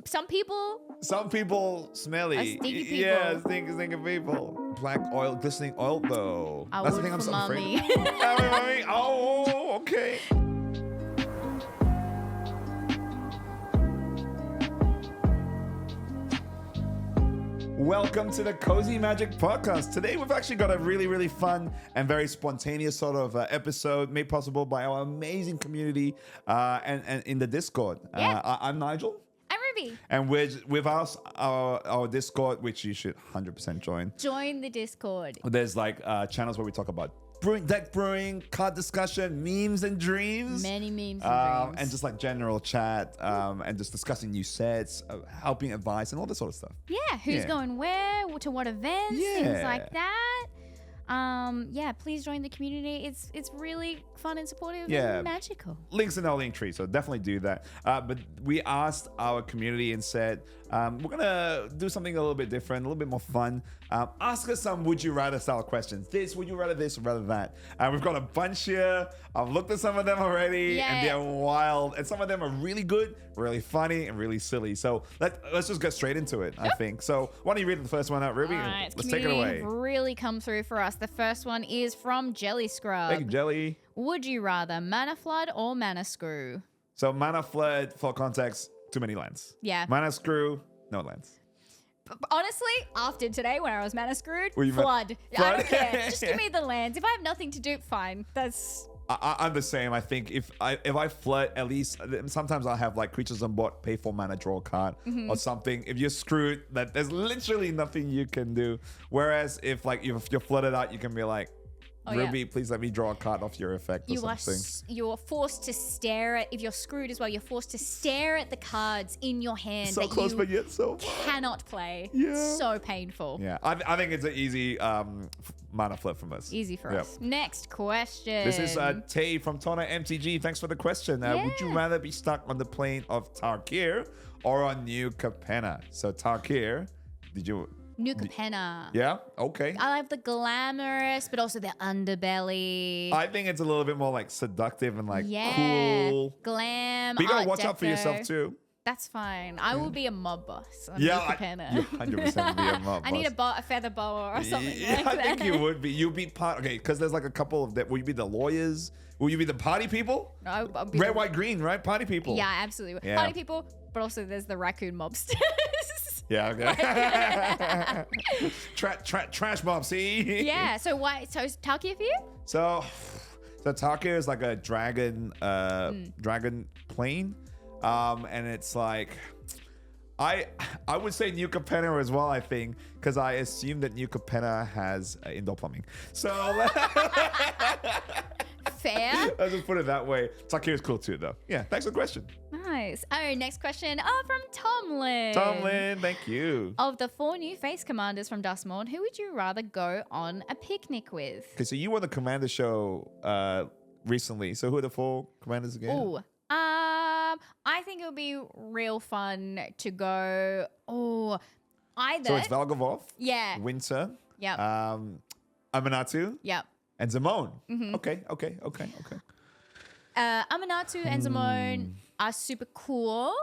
Some people smelly. are stinky people. Yeah, stinky people. Black oil, glistening oil though. I That's the would thing I'm for so afraid mommy. of. Mommy. Oh, okay. Welcome to the Cozy Magic Podcast. Today we've actually got a really, really fun and very spontaneous sort of episode made possible by our amazing community and in the Discord. Yeah. I'm Nigel. I'm Ruby. And with us, our Discord, which you should 100% join. Join the Discord. There's like channels where we talk about deck brewing, card discussion, memes and dreams. Many memes and dreams. And just like general chat and just discussing new sets, helping advice and all this sort of stuff. Yeah, who's going where, to what events, things like that. Please join the community. It's really fun and supportive and magical. Links in our link tree, so definitely do that. But we asked our community and said, we're gonna do something a little bit different, a little bit more fun. Ask us some would you rather style questions. Would you rather this, or rather that? We've got a bunch here. I've looked at some of them already, and they're wild. And some of them are really good, really funny, and really silly. So let's just get straight into it, I think. So why don't you read the first one out, Ruby? Right, let's take it away. Really come through for us. The first one is from Jelly Scrub. Thank you, Jelly. Would you rather mana flood or mana screw? So mana flood, for context, too many lands. Yeah. Mana screw, no lands. Honestly, after today, when I was mana screwed, flood. flood. I don't care. Just give me the lands. If I have nothing to do, fine. I'm the same. I think if I flood, at least sometimes I'll have like creatures on board, pay for mana, draw a card or something. If you're screwed, that there's literally nothing you can do. Whereas if you're flooded out, you can be like, Ruby, please let me draw a card off your effect or something. You're forced to stare at, if you're screwed as well, you're forced to stare at the cards in your hand So that close, you but yet so far. cannot play. Yeah. So painful. Yeah, I think it's an easy mana flip from us. Easy for us. Next question. This is Tay from Tona MTG. Thanks for the question. Would you rather be stuck on the plane of Tarkir or on New Capenna? So Tarkir, New Capenna. Yeah? Okay. I love the glamorous, but also the underbelly. I think it's a little bit more like seductive and like cool. Glam. But you gotta Art watch out for deco. yourself too. That's fine. I will be a mob boss on You New Capenna. 100% be a mob I need a feather boa or something Yeah, like I that. think you would be. You'd be part. Okay, because there's like a couple of that. Will you be the lawyers? Will you be the party people? No, I'll be Red, white, green, right? Party people. Yeah, absolutely. Yeah. Party people, but also there's the raccoon mobsters. Yeah, okay. Trash mob, see? Yeah, so why? So is Tarkir for you? So Tarkir is like a dragon plane. And it's like I would say New Capenna as well, I think, because I assume that New Capenna has indoor plumbing. So Fair. let's just put it that way. Tarkir is cool too, though. Yeah, thanks for the question. Nice. Oh, next question. From Tomlin. Tomlin, thank you. Of the 4 new face commanders from Dustmourn, who would you rather go on a picnic with? Okay, so you won the Commander show recently. So who are the 4 commanders again? Ooh. I think it would be real fun to go. Either. So it's Valgavoth. Yeah. Winter. Yep. Amanatu. Yep. And Zamone. Okay. Amanatu and Zamone are super cool,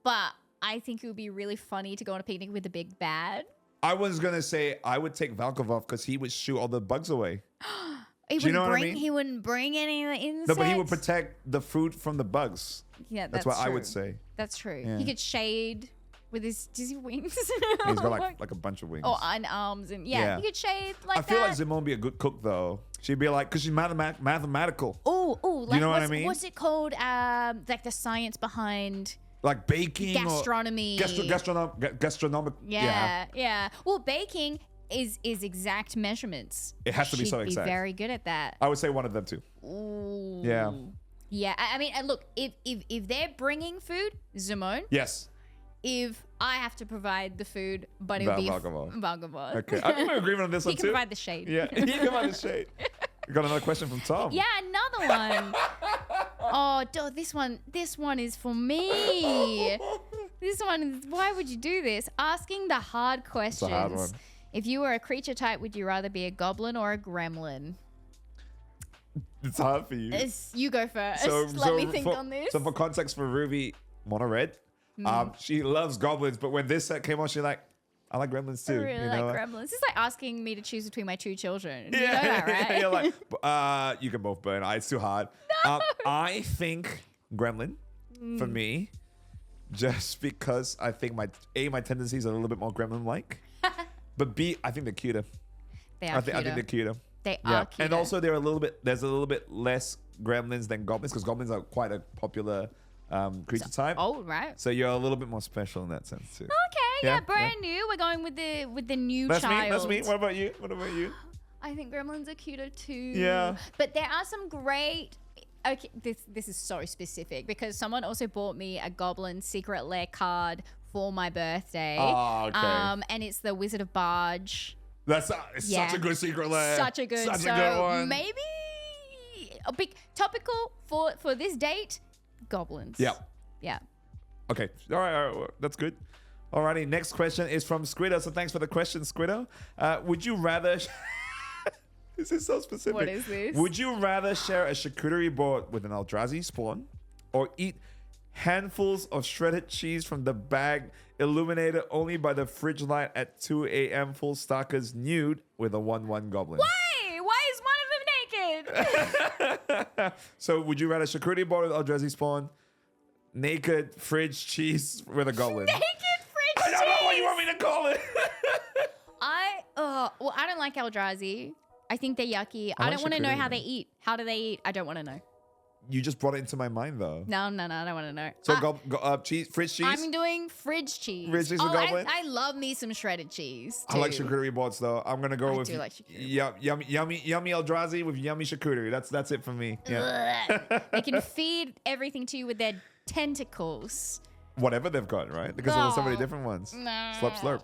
but I think it would be really funny to go on a picnic with the big bad. I was going to say I would take Valkavoth because he would shoot all the bugs away. He Do you know what I bring, mean? He wouldn't bring any of the insects. No, but he would protect the fruit from the bugs. Yeah, That's what I would say. That's true. Yeah. He could shade with his wings. He's got like a bunch of wings. Oh, and arms. And yeah, he could shade like that. I feel like Zimone would be a good cook, though. She'd be like, because she's mathematical. Oh, like you know what I mean? What's it called? Like the science behind... Like baking gastronomy. Gastronomic. Yeah. Well, baking is exact measurements. It has to be so She'd exact. be very good at that. I would say one of them too. Ooh. Yeah. Yeah. I mean, and look, if they're bringing food, Zamone. Yes. If I have to provide the food, but it would be Valgavoth. Okay. I think we're agreeing on this one He too. can provide the shade. Yeah, he can provide the shade. We got another question from Tom. Yeah, another one. Oh, this one is for me. This one is, why would you do this? Asking the hard questions. It's a hard one. If you were a creature type, would you rather be a goblin or a gremlin? It's hard for you. You go first. Let me think on this. So for context for Ruby, mono red. She loves goblins, but when this set came on, she's like, I like gremlins I too. really you like know? gremlins. It's like asking me to choose between my two children. You know Yeah, that, right? You're like, you can both burn. It's too hard. I think gremlin for me, just because I think my tendencies are a little bit more gremlin-like, but B, I think they're cuter. They are I think they're cuter. They are cuter. And also there's a little bit less gremlins than goblins because goblins are quite a popular creature type. Oh, right. So you're a little bit more special in that sense too. Okay, yeah, brand new. We're going with the new child. That's me. What about you? I think gremlins are cuter too. Yeah. But there are some great. Okay, this is so specific because someone also bought me a Goblin Secret Lair card for my birthday. Oh, okay. And it's the Wizard of Barge. That's such a good secret lair. Such a good one. Maybe a big topical for this date. Goblins. Yep. Yeah. Okay. All right. That's good. Alrighty. Next question is from Squiddo. So thanks for the question, Squiddo. Would you rather? This is so specific. What is this? Would you rather share a charcuterie board with an Eldrazi spawn, or eat handfuls of shredded cheese from the bag illuminated only by the fridge light at 2 a.m. full stalkers nude with a 1/1 goblin? Why is one of them naked? So would you rather charcuterie board with Eldrazi spawn, naked fridge cheese with a goblin? Naked fridge I don't know what cheese. you want me to call it. I don't like Eldrazi. I think they're yucky. I like don't want to know charcuterie, how though. they eat. How do they eat? I don't want to know. You just brought it into my mind though. No, I don't want to know. So cheese, fridge cheese. I'm doing fridge cheese. Fridge cheese with goblin? I love me some shredded cheese. I like too. charcuterie boards though. I'm gonna go with do like charcuterie. yummy Eldrazi with yummy charcuterie. That's it for me. Yeah. Ugh. They can feed everything to you with their tentacles. Whatever they've got, right? Because there are so many No. different ones. No. Slurp.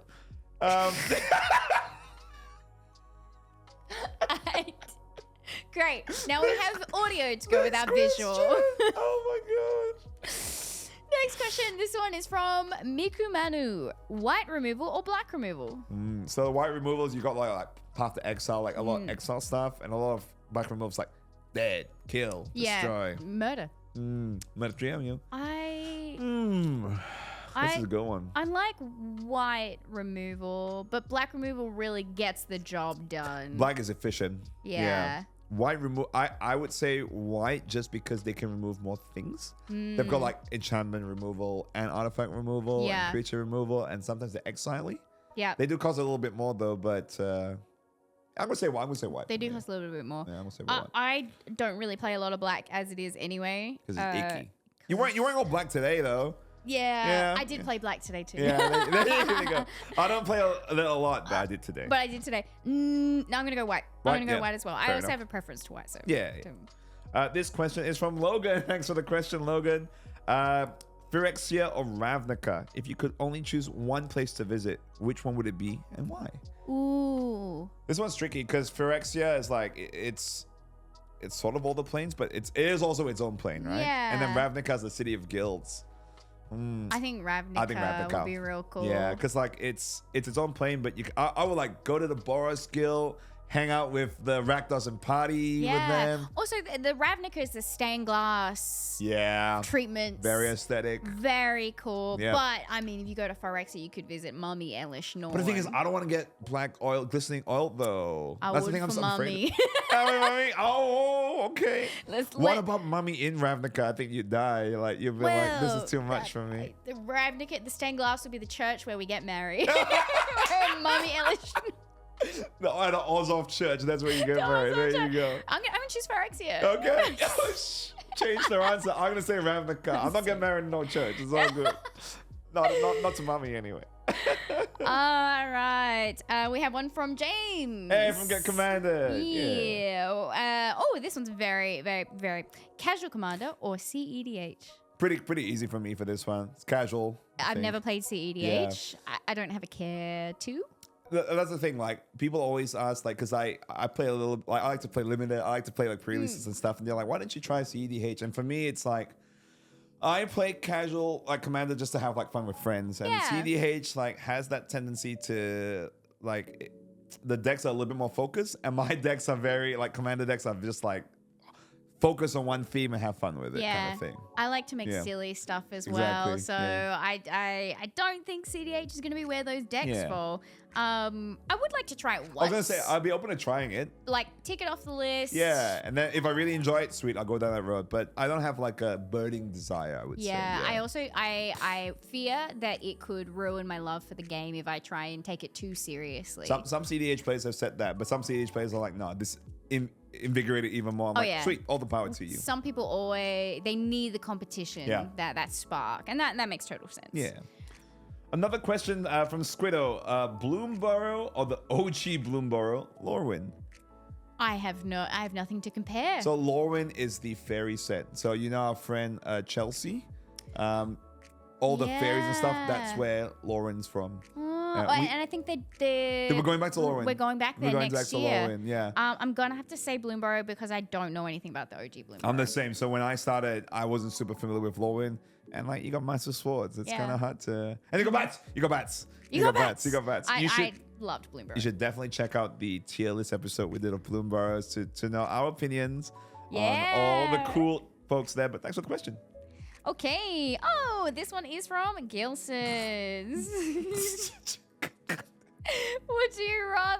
Great. Now we have audio to go with our visual. Oh my god. Next question. This one is from Mikumanu. White removal or black removal? So the white removals, you got like Path to Exile, like a lot of exile stuff, and a lot of black removals like dead, kill, destroy. Murder. Murder you. This is a good one. I like white removal, but black removal really gets the job done. Black is efficient. Yeah. White I would say white just because they can remove more things. They've got like enchantment removal and artifact removal and creature removal, and sometimes they're exile-y. Yeah. They do cost a little bit more though, but I'm gonna say white. They do cost a little bit more. Yeah, I'm gonna say white. I don't really play a lot of black as it is anyway. Because it's icky. You weren't all black today though. Yeah, I did play black today too. Yeah, there you go. I don't play a lot, but I did today. But I did today. No, I'm gonna go white. I'm gonna go white as well. I Fair also enough. have a preference to white. So Yeah. This question is from Logan. Thanks for the question, Logan. Phyrexia or Ravnica? If you could only choose one place to visit, which one would it be and why? Ooh. This one's tricky because Phyrexia is like it's sort of all the planes, but it is also its own plane, right? Yeah. And then Ravnica is the city of guilds. I think Ravnica would be real cool. Yeah, because like it's its own plane, but I would like go to the Boros Guild, hang out with the Rakdos and party with them. Also, the Ravnica is the stained glass treatments. Very aesthetic. Very cool. Yeah. But, I mean, if you go to Phyrexia, you could visit Mummy, Elish, Norn. But the thing is, I don't want to get black oil, glistening oil though. I That's would the thing I'm for so afraid Mummy. of. Mummy? Oh, okay. What What about Mummy in Ravnica? I think you'd die. Like you'd be like, this is too much for me. The Ravnica, the stained glass would be the church where we get married. Where Mummy, Elish, The Ozoff Church. That's where you get married. There you go. I'm gonna choose Phyrexia. Okay. Change their answer. I'm gonna say Ravnica. I'm not getting married in no church. It's all good. Not to Mummy anyway. All right. We have one from James. Hey, from Get Commander. Yeah. This one's very, very, very casual commander or CEDH. Pretty easy for me for this one. It's casual. I've never played CEDH. I don't have a care to. That's the thing. Like people always ask, like, because I play a little. Like, I like to play limited. I like to play like pre-releases and stuff. And they're like, why don't you try CEDH? And for me, it's like I play casual like Commander just to have like fun with friends. And CEDH like has that tendency to like the decks are a little bit more focused, and my decks are very like Commander decks are just like focus on one theme and have fun with it, kind Yeah, of thing. I like to make Yeah. silly stuff as Exactly, well. So yeah. I don't think CDH is going to be where those decks Yeah. fall. I would like to try it I once. was gonna say I'll be open to trying it. like tick it off the list. Yeah, and then if I really enjoy it, sweet, I'll go down that road. But I don't have like a burning desire, I would say. Yeah, I also I fear that it could ruin my love for the game if I try and take it too seriously. Some CDH players have said that, but some CDH players are like, no, this invigorated even more. I'm like, yeah. sweet, all the power to you. Some people always they need the competition, Yeah. that spark, and that makes total sense. Yeah. Another question from Squiddo. Bloomborough or the OG Bloomborough? Lorwyn. I have nothing to compare. So Lorwyn is the fairy set. So you know our friend Chelsea? All the fairies and stuff, that's Yeah. where Lorwyn's from. And I think they We're going back to Lorwyn. We're going back there We're going next back to year. Lorwyn, yeah. I'm gonna have to say Bloomborough because I don't know anything about the OG Bloomborough. I'm the same. So when I started, I wasn't super familiar with Lorwyn. And like, you got Master Swords. It's Yeah. kind of hard to... And you got bats! You got bats! You got bats. You got bats. I loved Bloomborough. You should definitely check out the tier list episode we did of Bloomboroughs to know our opinions on all the cool folks there. But thanks for the question. Okay. Oh, this one is from Gilson. Would you rather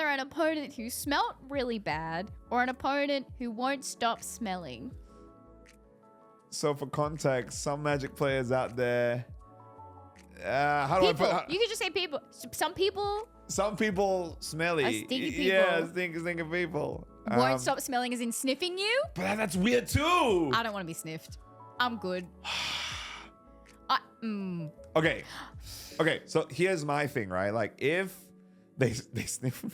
an opponent who smelt really bad or an opponent who won't stop smelling? So for context, some Magic players out there, how do People. I put? You could just say people. Some people Some people smelly. Are stinky people. Yeah, stinky people. won't stop smelling as in sniffing you. But that's weird too. I don't want to be sniffed. I'm good. Okay. So here's my thing, right? Like if they sniff me,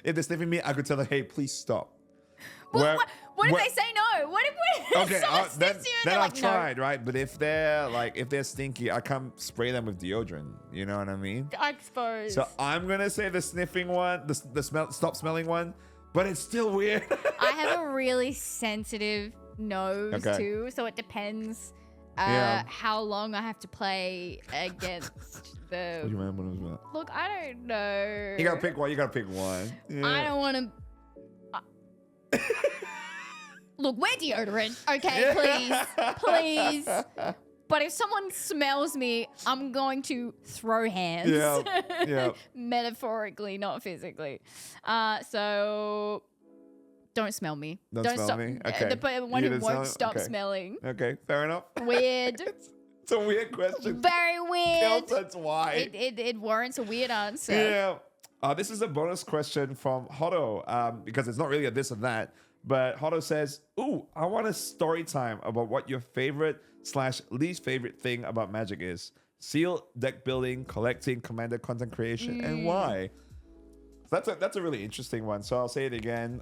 if they're sniffing me, I could tell them, hey, please stop. What if they say no? What if someone then sniffs you and they're I've like, no? tried, right? But if they're stinky, I can't spray them with deodorant. You know what I mean? I suppose. So I'm gonna say the sniffing one, the stop smelling one, but it's still weird. I have a really sensitive nose Okay. too, so it depends Yeah. how long I have to play against What the. do you remember what it was about? Look, I don't know. You gotta pick one. Yeah. I don't want to. Look, wear deodorant, okay? Please. But if someone smells me, I'm going to throw hands. Yeah. Metaphorically, not physically. So don't smell me. Don't smell stop. me? Okay. The one You who didn't won't smell- stop okay. smelling. Okay, fair enough. Weird. It's a weird question. Very weird. That's why. It warrants a weird answer. Yeah. This is a bonus question from Hodo, because it's not really a this or that. But Hodo says, ooh, I want a story time about what your favorite/least favorite thing about Magic is. Seal, deck building, collecting, commander content creation, and why? That's a really interesting one. So I'll say it again.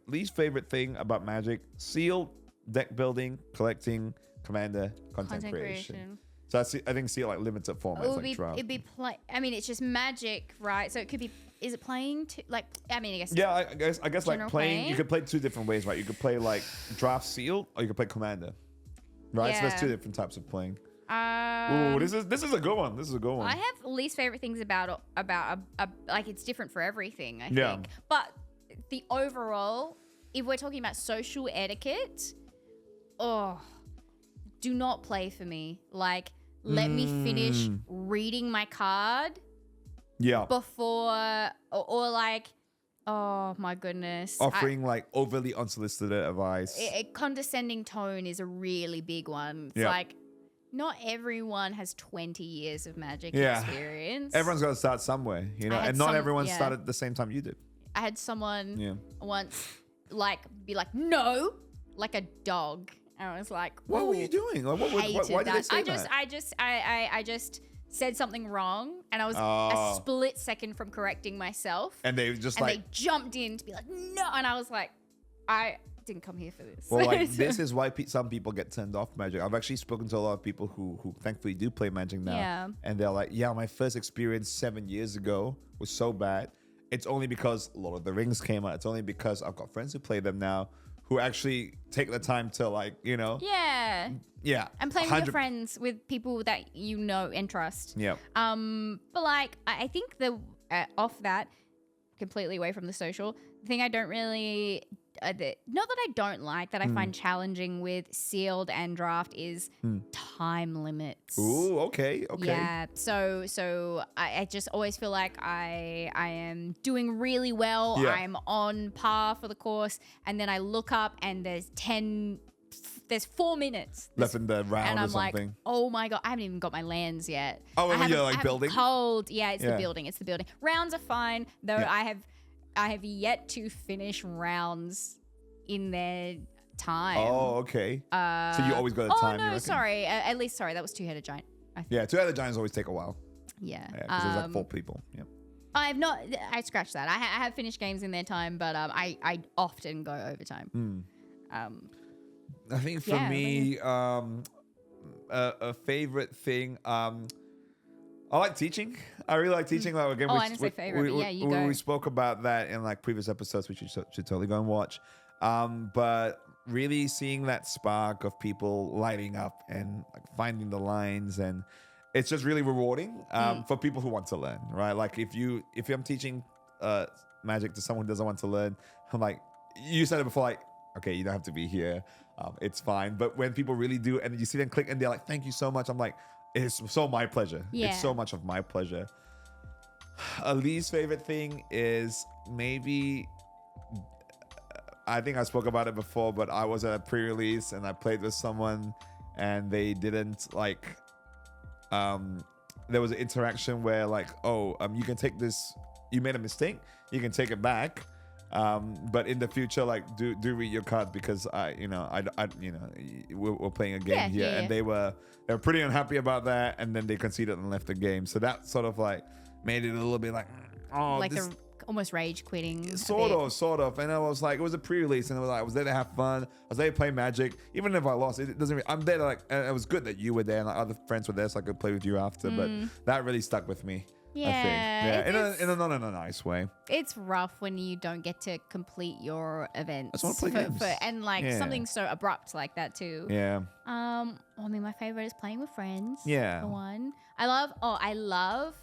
Least favorite thing about Magic: Seal, deck building, collecting, commander content creation. So I think Seal like limited formats like draft. It'd be I mean, it's just Magic, right? So it could be. Is it playing to like? I mean, I guess. Yeah, I guess like General playing. playing? You could play two different ways, right? You could play like draft Seal, or you could play commander. Right. So there's Yeah. two different types of playing. Um, Ooh, this is a good one. This is a good one. I have least favorite things about like it's different for everything. I Yeah. think, but the overall, if we're talking about social etiquette, do not play for me. Like, let me finish reading my card Yeah. before, or like, oh my goodness, Offering like overly unsolicited advice. a condescending tone is a really big one. It's Yeah. like, not everyone has 20 years of Magic Yeah. experience. Everyone's got to start somewhere, you know, I had and not some- everyone yeah. started at the same time you did. I had someone Yeah. once be like, no, like a dog. And I was like, What were "Ooh." you doing? Like, Hated why did they that. say I just said something wrong, and I was Oh. a split second from correcting myself. And they just And like, they jumped in to be like, no. And I was like, I didn't come here for this. well, like this is why some people get turned off Magic. I've actually spoken to a lot of people who thankfully do play Magic now. Yeah. And they're like, yeah, my first experience 7 years ago was so bad. It's only because Lord of the Rings came out. It's only because I've got friends who play them now who actually take the time to like, you know. Yeah. Yeah. And playing with 100 your friends, with people that you know and trust. Yeah. But like, I think off that, completely away from the social. The thing I don't really, not that I don't like, that I find challenging with sealed and draft is time limits. Ooh, okay. Yeah. So I just always feel like I am doing really well. Yeah. I'm on par for the course, and then I look up and there's 4 minutes Left in the round and or I'm like, something. oh my God, I haven't even got my lands yet. Oh, and when you're I like haven't building? Cold. Yeah, it's Yeah. the building. It's the building. Rounds are fine, though. Yeah. I have yet to finish rounds in their time. Oh, okay. So you always got a time. Oh, you no, reckon? sorry. At least, sorry, that was two-headed giant. Yeah, two-headed giants always take a while. Yeah. Yeah, because there's like 4 people. Yeah. I scratched that. I have finished games in their time, but I often go overtime. I think for Yeah, me, a favorite thing, I like teaching. I really like teaching. Like again, Oh, I didn't say favorite, but yeah, you go. we spoke about that in like previous episodes, which you should totally go and watch. But really seeing that spark of people lighting up and like finding the lines, and it's just really rewarding for people who want to learn, right? Like if I'm teaching Magic to someone who doesn't want to learn, I'm like, you said it before, like, okay, you don't have to be here. It's fine. But when people really do, and you see them click and they're like, thank you so much. I'm like, it's so my pleasure. Yeah. It's so much of my pleasure. A least favorite thing is maybe, I think I spoke about it before, but I was at a pre-release and I played with someone and they didn't like, there was an interaction where like, you can take this, you made a mistake, you can take it back. But in the future, like, do read your cards because we're playing a game here, and they were pretty unhappy about that, and then they conceded and left the game. So that sort of like made it a little bit like, Like the almost rage quitting. Sort of. And I was like, it was a pre-release, and I was there to have fun. I was there to play Magic. Even if I lost, it doesn't. I'm there to like. And it was good that you were there and like other friends were there, so I could play with you after. But that really stuck with me. Yeah, I think. Yeah, in a nice way. It's rough when you don't get to complete your events. I just wanna play games. And like something so abrupt like that too. Yeah. I mean, my favorite is playing with friends. Yeah. For one, I love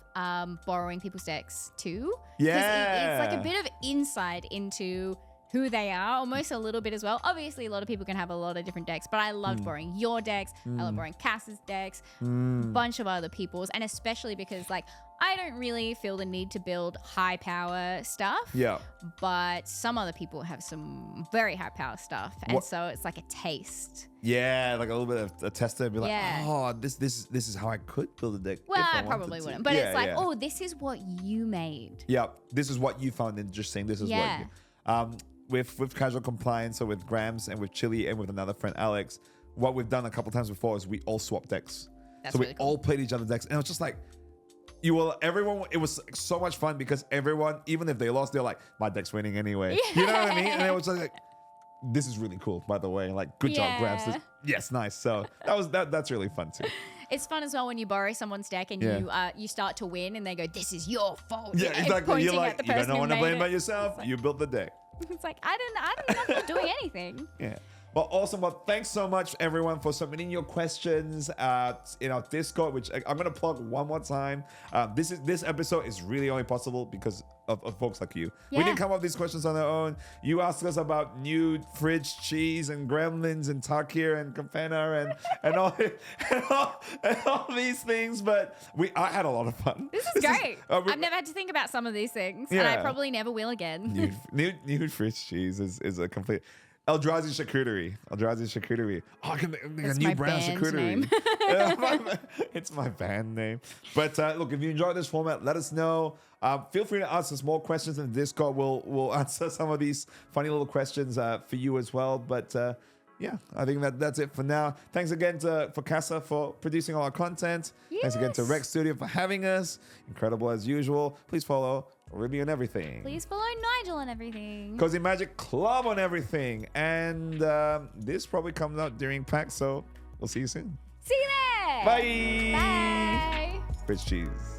borrowing people's decks too. Yeah. It's like a bit of insight into who they are, almost a little bit as well. Obviously, a lot of people can have a lot of different decks, but I loved borrowing your decks. I love borrowing Cass's decks, bunch of other people's, and especially because like I don't really feel the need to build high power stuff. Yeah. But some other people have some very high power stuff, and so it's like a taste. Yeah, like a little bit of a tester, be like, Yeah. this is how I could build a deck. Well, if I wanted probably to. wouldn't, but Yeah, it's like, yeah. oh, this is what you made. Yeah, this is what you found interesting. This is Yeah. what you. With Casual Compliance, or with Grams and with Chili and with another friend Alex, what we've done a couple times before is we all swapped decks. That's so really we cool. all played each other's decks, and it was just like it was so much fun because everyone, even if they lost, they're like, my deck's winning anyway. Yeah. You know what I mean? And it was like, this is really cool, by the way. Like, good job, Grams. Yeah. Yes, nice. So that's really fun too. It's fun as well when you borrow someone's deck and you start to win, and they go, "This is your fault." Yeah, and exactly. pointing You're at like, the you got person no who one to made blame it. but yourself. You built the deck. It's like I'm not doing anything. Yeah. Well, awesome. Well, thanks so much, everyone, for submitting your questions in our Discord, which I'm going to plug one more time. This episode is really only possible because of folks like you. We Yeah. didn't come up with these questions on our own. You asked us about new fridge cheese and gremlins and Takir and Campana and all these things, but I had a lot of fun. This is great. I've never had to think about some of these things, and I Yeah. probably never will again. New fridge cheese is a complete Eldrazi charcuterie. Oh, I can make a That's new my brand of band charcuterie. name. It's my band name. But look, if you enjoyed this format, let us know. Feel free to ask us more questions in the Discord. We'll answer some of these funny little questions for you as well. But yeah, I think that's it for now. Thanks again for Casa for producing all our content. Thanks again to Yes. Rex Studio for having us. Incredible as usual. Please follow Ruby on everything. Please follow Nigel and everything. Cozy Magic Club on everything. And this probably comes out during PAX, so we'll see you soon. See you there. Bye. Bye. Fridge cheese.